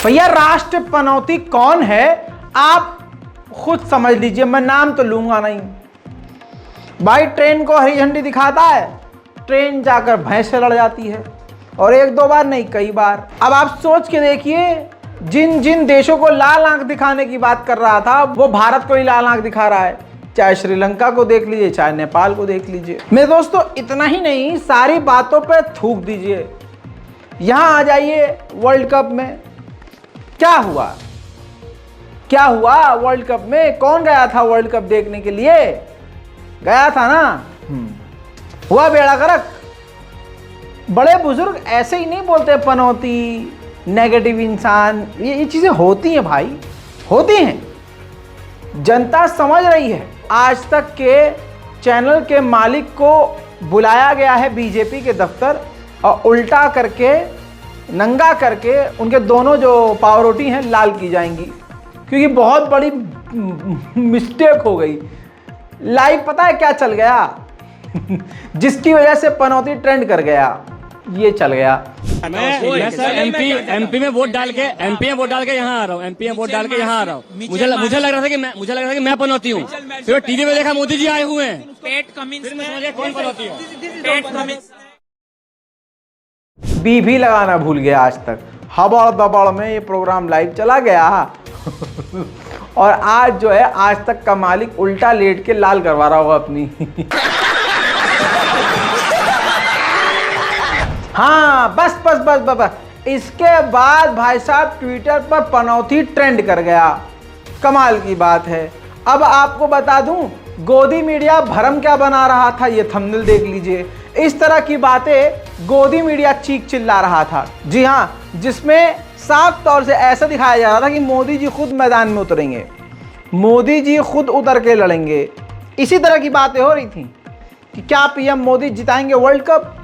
भैया राष्ट्र पनौती कौन है आप खुद समझ लीजिए, मैं नाम तो लूंगा नहीं। भाई ट्रेन को हरी झंडी दिखाता है, ट्रेन जाकर भैंस से लड़ जाती है, और एक दो बार नहीं कई बार। अब आप सोच के देखिए, जिन जिन देशों को लाल आंख दिखाने की बात कर रहा था वो भारत को ही लाल आंख दिखा रहा है। चाहे श्रीलंका को देख लीजिए, चाहे नेपाल को देख लीजिए। मेरे दोस्तों इतना ही नहीं, सारी बातों पे थूक दीजिए। यहां आ जाइए वर्ल्ड कप में, क्या हुआ क्या हुआ वर्ल्ड कप में? कौन गया था वर्ल्ड कप देखने के लिए? गया था ना, हुआ बेड़ा गर्क। बड़े बुजुर्ग ऐसे ही नहीं बोलते पनौती, नेगेटिव इंसान, ये चीजें होती हैं भाई, होती हैं। जनता समझ रही है। आज तक के चैनल के मालिक को बुलाया गया है बीजेपी के दफ्तर, और उल्टा करके, नंगा करके उनके दोनों जो पावरोटी हैं लाल की जाएंगी, क्योंकि बहुत बड़ी मिस्टेक हो गई। लाइव पता है क्या चल गया? जिसकी वजह से पनौती ट्रेंड कर गया, ये चल गया। मैं सर एमपी में वोट डाल के यहाँ आ रहा हूँ, एमपी में वोट डाल के यहाँ आ रहा हूँ। मुझे लग रहा था कि मैं पनौती हूँ। फिर टीवी में देखा मोदी जी आए हुए हैं, फिर मैं समझ गया कौन पनौती है। बी भी लगाना भूल गया आज तक। हबड़ दबड़ में ये प्रोग्राम लाइव चला गया और आज जो है आज तक का मालिक उल्टा लेट के लाल करवा रहा होगा अपनी। हाँ बस बस बस बस बस। इसके बाद भाई साहब ट्विटर पर पनौती ट्रेंड कर गया। कमाल की बात है। अब आपको बता दूं गोदी मीडिया भरम क्या बना रहा था, ये थंबनेल देख लीजिए। इस तरह की बातें गोदी मीडिया चीख चिल्ला रहा था। जी हाँ, जिसमें साफ तौर से ऐसा दिखाया जा रहा था कि मोदी जी खुद मैदान में उतरेंगे, मोदी जी खुद उतर के लड़ेंगे। इसी तरह की बातें हो रही थी कि क्या पीएम मोदी जिताएंगे वर्ल्ड कप,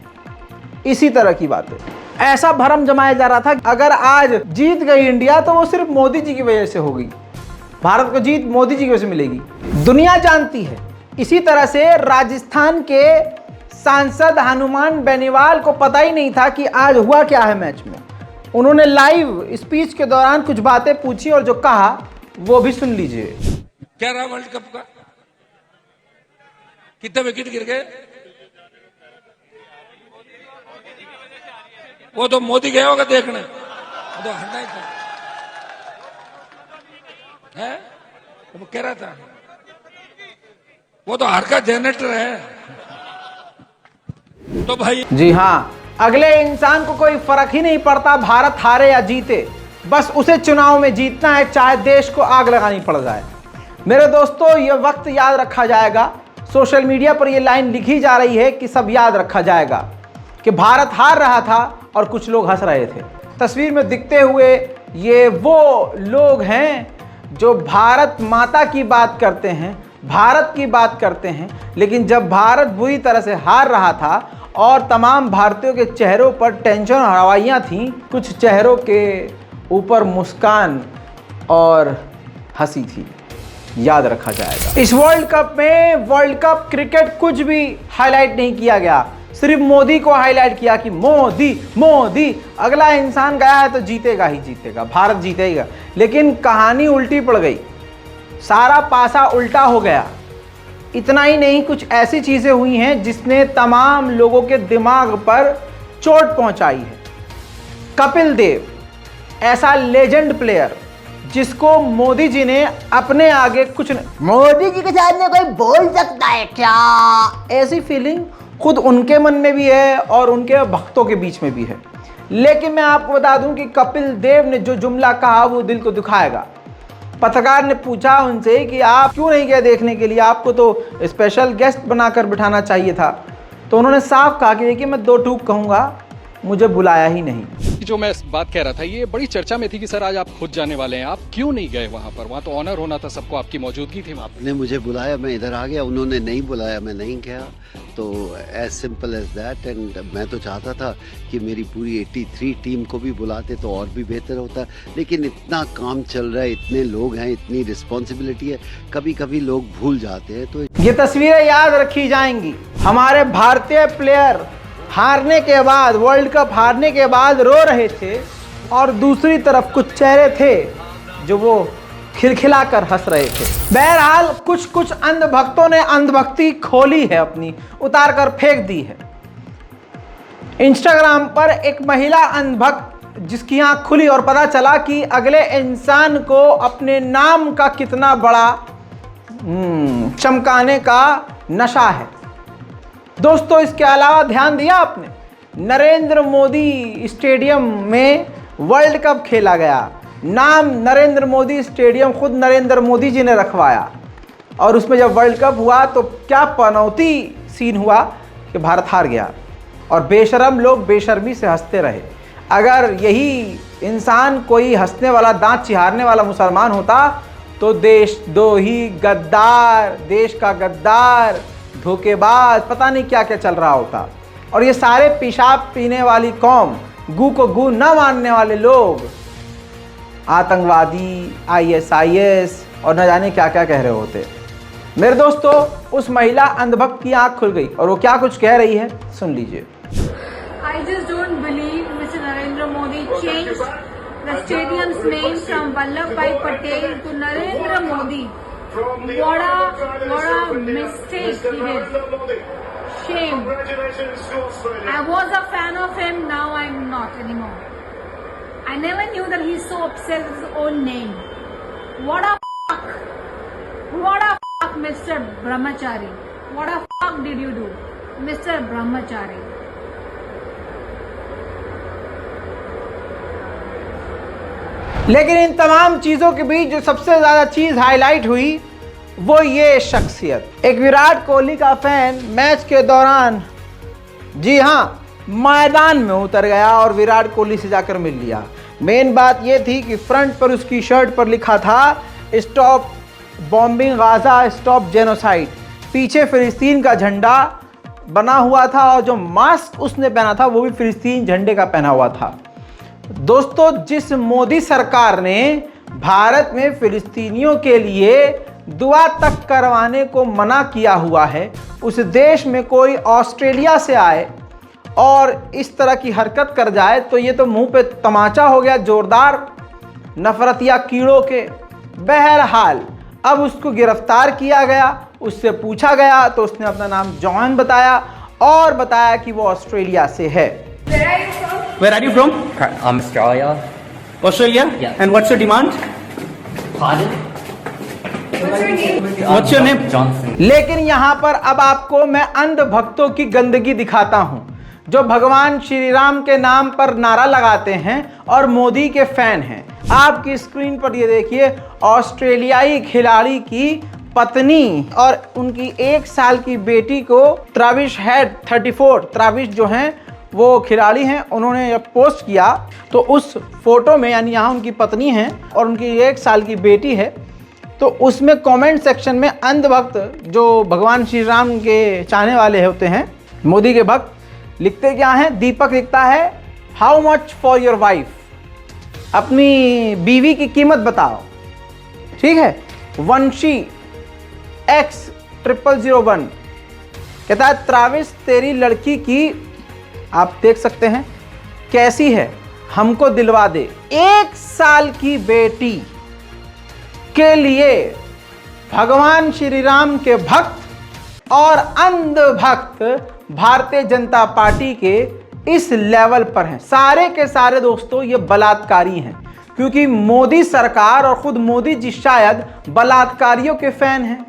इसी तरह की बातें। ऐसा भरम जमाया जा रहा था अगर आज जीत गई इंडिया तो वो सिर्फ मोदी जी की वजह से होगी, भारत को जीत मोदी जी की वजह से मिलेगी। दुनिया जानती है। इसी तरह से राजस्थान के सांसद हनुमान बेनीवाल को पता ही नहीं था कि आज हुआ क्या है मैच में। उन्होंने लाइव स्पीच के दौरान कुछ बातें पूछी और जो कहा वो भी सुन लीजिए। क्या रहा वर्ल्ड कप का? कितने विकेट गिर गए? वो तो मोदी गया होगा देखने, वो तो हटना ही था है? वो कह रहा था वो तो हार का जनरेटर है। तो भाई जी हाँ, अगले इंसान को कोई फर्क ही नहीं पड़ता भारत हारे या जीते, बस उसे चुनाव में जीतना है, चाहे देश को आग लगानी पड़ जाए। मेरे दोस्तों ये वक्त याद रखा जाएगा। सोशल मीडिया पर ये लाइन लिखी जा रही है कि सब याद रखा जाएगा कि भारत हार रहा था और कुछ लोग हंस रहे थे। तस्वीर में दिखते हुए ये वो लोग हैं जो भारत माता की बात करते हैं, भारत की बात करते हैं, लेकिन जब भारत बुरी तरह से हार रहा था और तमाम भारतीयों के चेहरों पर टेंशन और हवाइयाँ थीं, कुछ चेहरों के ऊपर मुस्कान और हंसी थी। याद रखा जाएगा। इस वर्ल्ड कप में वर्ल्ड कप क्रिकेट कुछ भी हाईलाइट नहीं किया गया, सिर्फ मोदी को हाईलाइट किया कि मोदी मोदी। अगला इंसान गया है तो जीतेगा ही जीतेगा, भारत जीतेगा। लेकिन कहानी उल्टी पड़ गई, सारा पासा उल्टा हो गया। इतना ही नहीं, कुछ ऐसी चीजें हुई हैं जिसने तमाम लोगों के दिमाग पर चोट पहुंचाई है। कपिल देव ऐसा लेजेंड प्लेयर जिसको मोदी जी ने अपने आगे कुछ मोदी जी के सामने कोई बोल सकता है क्या, ऐसी फीलिंग खुद उनके मन में भी है और उनके भक्तों के बीच में भी है। लेकिन मैं आपको बता दूं कि कपिल देव ने जो जुमला कहा वो दिल को दुखाएगा। पत्रकार ने पूछा उनसे कि आप क्यों नहीं गए देखने के लिए, आपको तो स्पेशल गेस्ट बनाकर बिठाना चाहिए था। तो उन्होंने साफ कहा कि देखिए मैं दो टूक कहूँगा, मुझे बुलाया ही नहीं। जो मैं बात कह रहा था ये बड़ी चर्चा में थी कि सर आज आप खुद जाने वाले हैं, आप क्यों नहीं गए वहाँ पर? वहाँ तो ऑनर होना था सबको, आपकी मौजूदगी थी वहाँ पर। आपने मुझे बुलाया, मैं इधर आ गया, उन्होंने नहीं बुलाया, मैं नहीं गया। तो as simple as that. And मैं तो चाहता था कि मेरी पूरी 83 टीम को भी बुलाते तो और भी बेहतर होता, लेकिन इतना काम चल रहा है, इतने लोग हैं, इतनी रिस्पॉन्सिबिलिटी है, कभी कभी लोग भूल जाते हैं। तो ये तस्वीरें याद रखी जाएंगी। हमारे भारतीय प्लेयर हारने के बाद, वर्ल्ड कप हारने के बाद रो रहे थे, और दूसरी तरफ कुछ चेहरे थे जो वो खिलखिलाकर हंस रहे थे। बहरहाल कुछ अंधभक्तों ने अंधभक्ति खोली है, अपनी उतार कर फेंक दी है। इंस्टाग्राम पर एक महिला अंधभक्त जिसकी आंख खुली और पता चला कि अगले इंसान को अपने नाम का कितना बड़ा चमकाने का नशा है। दोस्तों, इसके अलावा ध्यान दिया आपने, नरेंद्र मोदी स्टेडियम में वर्ल्ड कप खेला गया। नाम नरेंद्र मोदी स्टेडियम खुद नरेंद्र मोदी जी ने रखवाया, और उसमें जब वर्ल्ड कप हुआ तो क्या पनौती सीन हुआ कि भारत हार गया और बेशरम लोग बेशर्मी से हंसते रहे। अगर यही इंसान कोई हंसने वाला, दांत चिहारने वाला मुसलमान होता तो देशद्रोही, गद्दार, देश का गद्दार, धोखेबाज, पता नहीं क्या क्या चल रहा होता। और ये सारे पेशाब पीने वाली कौम, गू को गू न मानने वाले लोग आतंकवादी, ISIS और न जाने क्या क्या कह रहे होते। मेरे दोस्तों, उस महिला अंधभक्त की आंख खुल गई और वो क्या कुछ कह रही है, सुन लीजिए। I just don't believe Mr. Narendra Modi changed the stadium's name from Vallabhbhai Patel to Narendra Modi. What a mistake he did. Shame. I was a fan of him, now I'm not anymore. I never knew that he's so obsessed with his own name. What a fuck. What a fuck, Mr. Brahmachari. What a fuck did you do, Mr. Brahmachari? लेकिन इन तमाम चीज़ों के बीच जो सबसे ज़्यादा चीज़ highlight हुई वो ये शख्सियत। एक विराट कोहली का फैन मैच के दौरान, जी हाँ, मैदान में उतर गया और विराट कोहली से जाकर मिल लिया। मेन बात ये थी कि फ्रंट पर उसकी शर्ट पर लिखा था stop bombing Gaza, stop genocide. पीछे फिलिस्तीन का झंडा बना हुआ था और जो मास्क उसने पहना था वो भी फिलिस्तीन झंडे का पहना हुआ था। दोस्तों, जिस मोदी सरकार ने भारत में फिलिस्तीनियों के लिए दुआ तक करवाने को मना किया हुआ है, उस देश में कोई ऑस्ट्रेलिया से आए और इस तरह की हरकत कर जाए तो ये तो मुंह पे तमाचा हो गया जोरदार नफरतिया कीड़ों के। बहरहाल अब उसको गिरफ्तार किया गया, उससे पूछा गया तो उसने अपना नाम जॉन बताया और बताया कि वो ऑस्ट्रेलिया से है। Where are you from? Australia. Australia? Yeah. And what's your demand? Pardon? What's your name? Johnson. लेकिन यहाँ पर अब आपको मैं अंधभक्तों की गंदगी दिखाता हूँ जो भगवान श्री राम के नाम पर नारा लगाते हैं और मोदी के फैन हैं। आपकी स्क्रीन पर ये देखिए, ऑस्ट्रेलियाई खिलाड़ी की पत्नी और उनकी 1 साल की बेटी को ट्रेविस हेड 34, ट्रेविस जो हैं वो खिलाड़ी हैं, उन्होंने जब पोस्ट किया तो उस फोटो में, यानी यहाँ उनकी पत्नी है और उनकी 1 साल की बेटी है, तो उसमें कमेंट सेक्शन में अंधभक्त जो भगवान श्री राम के चाहने वाले होते हैं, मोदी के भक्त, लिखते क्या हैं? दीपक लिखता है, how much for your wife, अपनी बीवी की कीमत बताओ। ठीक है। वंशी X0001 कहता है, ट्रेविस तेरी लड़की की, आप देख सकते हैं कैसी है, हमको दिलवा दे। 1 साल की बेटी के लिए भगवान श्री राम के भक्त और अंधभक्त भारतीय जनता पार्टी के इस लेवल पर हैं। सारे के सारे दोस्तों ये बलात्कारी हैं, क्योंकि मोदी सरकार और खुद मोदी जी शायद बलात्कारियों के फैन हैं।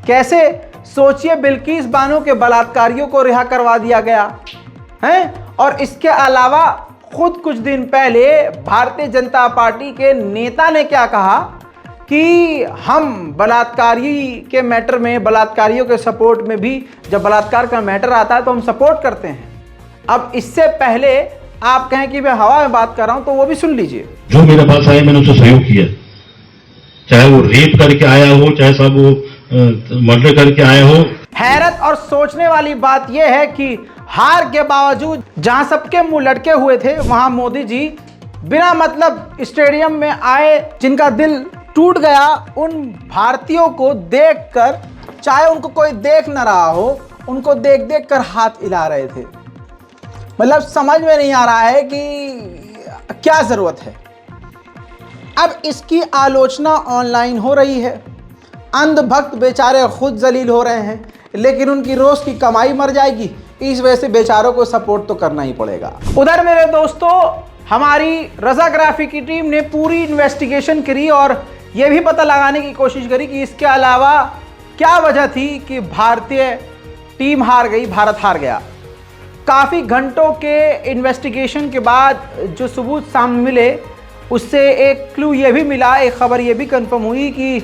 कैसे? सोचिए, बिल्किस बानो के बलात्कारियों को रिहा करवा दिया गया है, और इसके अलावा खुद कुछ दिन पहले भारतीय जनता पार्टी के नेता ने क्या कहा कि हम बलात्कारी के मैटर में, बलात्कारियों के सपोर्ट में भी, जब बलात्कार का मैटर आता है तो हम सपोर्ट करते हैं। अब इससे पहले आप कहें कि मैं हवा में बात कर रहा हूं तो वो भी सुन लीजिए। जो मेरे पास आए मैंने उसे सहयोग किया, चाहे वो रेप करके आया हो, चाहे साहब वो मर्डर करके आया हो। हैरत और सोचने वाली बात यह है कि हार के बावजूद जहां सबके मुंह लटके हुए थे, वहां मोदी जी बिना मतलब स्टेडियम में आए, जिनका दिल टूट गया उन भारतीयों को देखकर, चाहे उनको कोई देख न रहा हो, उनको देख देख कर हाथ हिला रहे थे। मतलब समझ में नहीं आ रहा है कि क्या ज़रूरत है? अब इसकी आलोचना ऑनलाइन हो रही है। अंधभक्त बेचारे खुद जलील हो रहे हैं, लेकिन उनकी रोज़ की कमाई मर जाएगी। इस वजह से बेचारों को सपोर्ट तो करना ही पड़ेगा। उधर मेरे दोस्तों, हमारी रज़ाग्राफी की टीम ने पूरी इन्वेस्टिगेशन करी और ये भी पता लगाने की कोशिश करी कि इसके अलावा क्या वजह थी कि भारतीय टीम हार गई, भारत हार गया। काफ़ी घंटों के इन्वेस्टिगेशन के बाद जो सबूत सामने मिले, उससे एक क्लू ये भी मिला, एक खबर ये भी कंफर्म हुई कि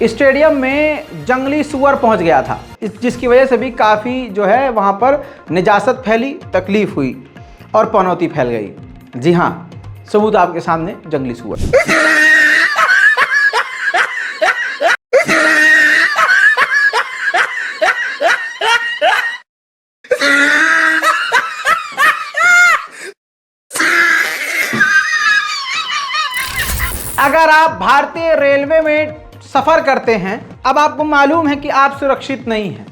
स्टेडियम में जंगली सूअर पहुंच गया था, जिसकी वजह से भी काफ़ी जो है वहां पर निजासत फैली, तकलीफ हुई और पनौती फैल गई। जी हाँ, सबूत आपके सामने, जंगली सूअर। अगर आप भारतीय रेलवे में सफ़र करते हैं, अब आपको मालूम है कि आप सुरक्षित नहीं हैं।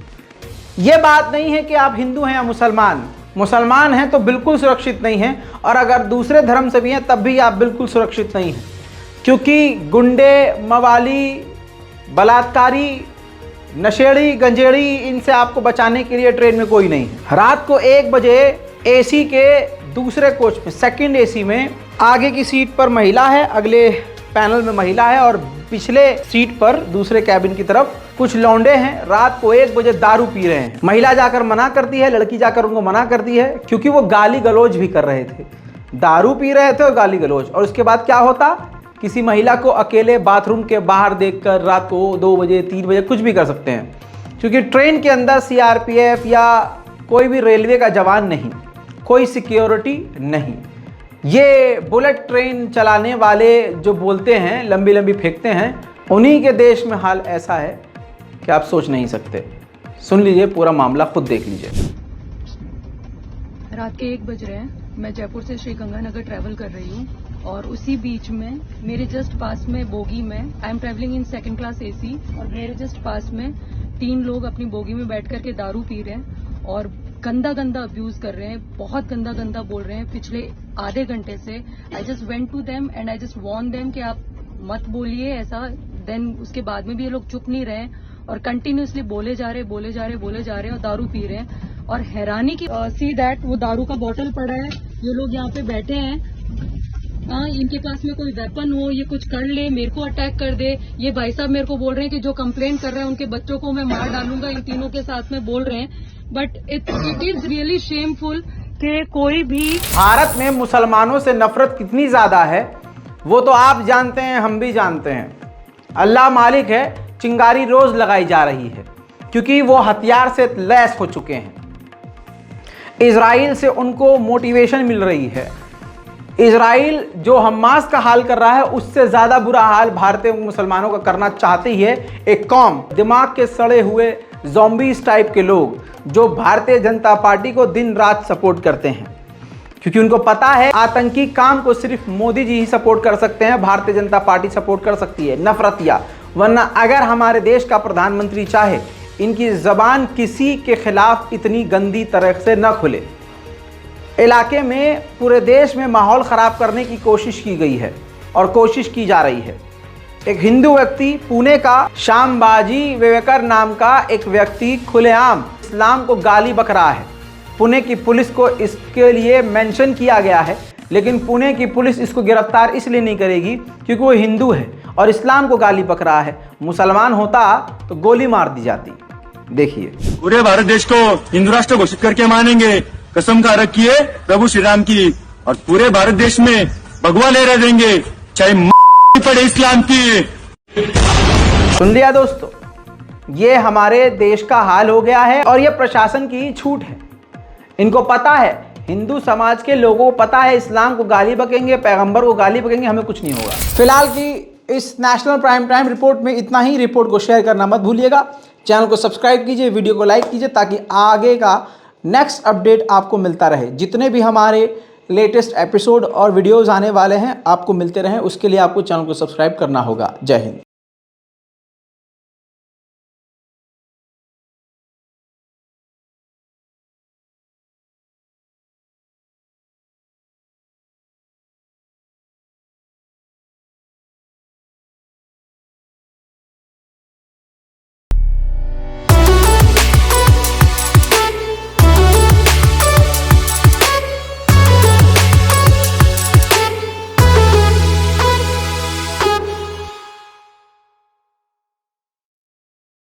ये बात नहीं है कि आप हिंदू हैं या मुसलमान हैं तो बिल्कुल सुरक्षित नहीं हैं, और अगर दूसरे धर्म से भी हैं तब भी आप बिल्कुल सुरक्षित नहीं हैं, क्योंकि गुंडे, मवाली, बलात्कारी, नशेड़ी, गंजेड़ी, इनसे आपको बचाने के लिए ट्रेन में कोई नहीं है। रात को 1 बजे एसी के दूसरे कोच में, सेकंड एसी में, आगे की सीट पर महिला है, अगले पैनल में महिला है, और पिछले सीट पर दूसरे कैबिन की तरफ कुछ लौंडे हैं। रात को 1 बजे दारू पी रहे हैं। महिला जाकर मना करती है, लड़की जाकर उनको मना करती है, क्योंकि वो गाली गलौज भी कर रहे थे, दारू पी रहे थे और गाली गलौज। और उसके बाद क्या होता, किसी महिला को अकेले बाथरूम के बाहर देखकर रात को 2 बजे 3 बजे कुछ भी कर सकते हैं, क्योंकि ट्रेन के अंदर CRPF या कोई भी रेलवे का जवान नहीं, कोई सिक्योरिटी नहीं। ये बुलेट ट्रेन चलाने वाले जो बोलते हैं, लंबी लंबी फेंकते हैं, उन्हीं के देश में हाल ऐसा है कि आप सोच नहीं सकते। सुन लीजिए पूरा मामला, खुद देख लीजिए। रात के 1 बज रहे हैं। मैं जयपुर से श्रीगंगानगर ट्रैवल कर रही हूँ, और उसी बीच में मेरे जस्ट पास में बोगी में, I am travelling in 2nd class AC, और मेरे जस्ट पास में 3 लोग अपनी बोगी में बैठ करके दारू पी रहे हैं और गंदा अब्यूज कर रहे हैं, बहुत गंदा बोल रहे हैं पिछले आधे घंटे से। I just went to them and I just warned them कि आप मत बोलिए ऐसा। देन उसके बाद में भी ये लोग चुप नहीं रहे और कंटिन्यूसली बोले जा रहे और दारू पी रहे हैं। और हैरानी की सी दैट वो दारू का बॉटल पड़ा है, ये लोग यहाँ पे बैठे हैं, इनके पास में कोई वेपन हो, ये कुछ कर ले, मेरे को अटैक कर दे। ये भाई साहब मेरे को बोल रहे हैं कि जो कंप्लेन कर रहे हैं उनके बच्चों को मैं मार डालूंगा, इन तीनों के साथ में बोल रहे हैं। But it is really shameful कि कोई भी भारत में मुसलमानों से नफरत कितनी ज़्यादा है वो तो आप जानते हैं, हम भी जानते हैं। अल्लाह मालिक है, चिंगारी रोज़ लगाई जा रही है, क्योंकि वो हथियार से लैस हो चुके हैं। इजराइल से उनको मोटिवेशन मिल रही है। इजराइल जो हमास का हाल कर रहा है, उससे ज़्यादा बुरा हाल भारतीय मुसलमानों का करना चाहती है एक कौम, दिमाग के सड़े हुए ज़ॉम्बीज़ टाइप के लोग, जो भारतीय जनता पार्टी को दिन रात सपोर्ट करते हैं, क्योंकि उनको पता है आतंकी काम को सिर्फ मोदी जी ही सपोर्ट कर सकते हैं, भारतीय जनता पार्टी सपोर्ट कर सकती है, नफरतिया। वरना अगर हमारे देश का प्रधानमंत्री चाहे, इनकी ज़बान किसी के खिलाफ इतनी गंदी तरह से न खुले। इलाके में, पूरे देश में माहौल ख़राब करने की कोशिश की गई है और कोशिश की जा रही है। एक हिंदू व्यक्ति, पुणे का श्यामबाजी वेवेकर नाम का एक व्यक्ति खुलेआम इस्लाम को गाली बक रहा है। पुणे की पुलिस को इसके लिए मेंशन किया गया है, लेकिन पुणे की पुलिस इसको गिरफ्तार इसलिए नहीं करेगी क्योंकि वो हिंदू है और इस्लाम को गाली बक रहा है। मुसलमान होता तो गोली मार दी जाती। देखिए, पूरे भारत देश को हिंदू राष्ट्र घोषित करके मानेंगे, कसम खा रखी है प्रभु श्री राम की, और पूरे भारत देश में भगवा लहरा देंगे, चाहे पड़े इस्लाम की। सुन लिया दोस्तों, ये हमारे देश का हाल हो गया है और ये प्रशासन की छूट है। इनको पता है, हिंदू समाज के लोगों को पता है, इस्लाम को गाली बकेंगे, पैगंबर को गाली बकेंगे, हमें कुछ नहीं होगा। फिलहाल की इस नेशनल प्राइम टाइम रिपोर्ट में इतना ही। रिपोर्ट को शेयर करना मत भूलिएगा, चैनल को सब्सक्राइब कीजिए, वीडियो को लाइक कीजिए, ताकि आगे का नेक्स्ट अपडेट आपको मिलता रहे। जितने भी हमारे लेटेस्ट एपिसोड और वीडियोज़ आने वाले हैं आपको मिलते रहें, उसके लिए आपको चैनल को सब्सक्राइब करना होगा। जय हिंद।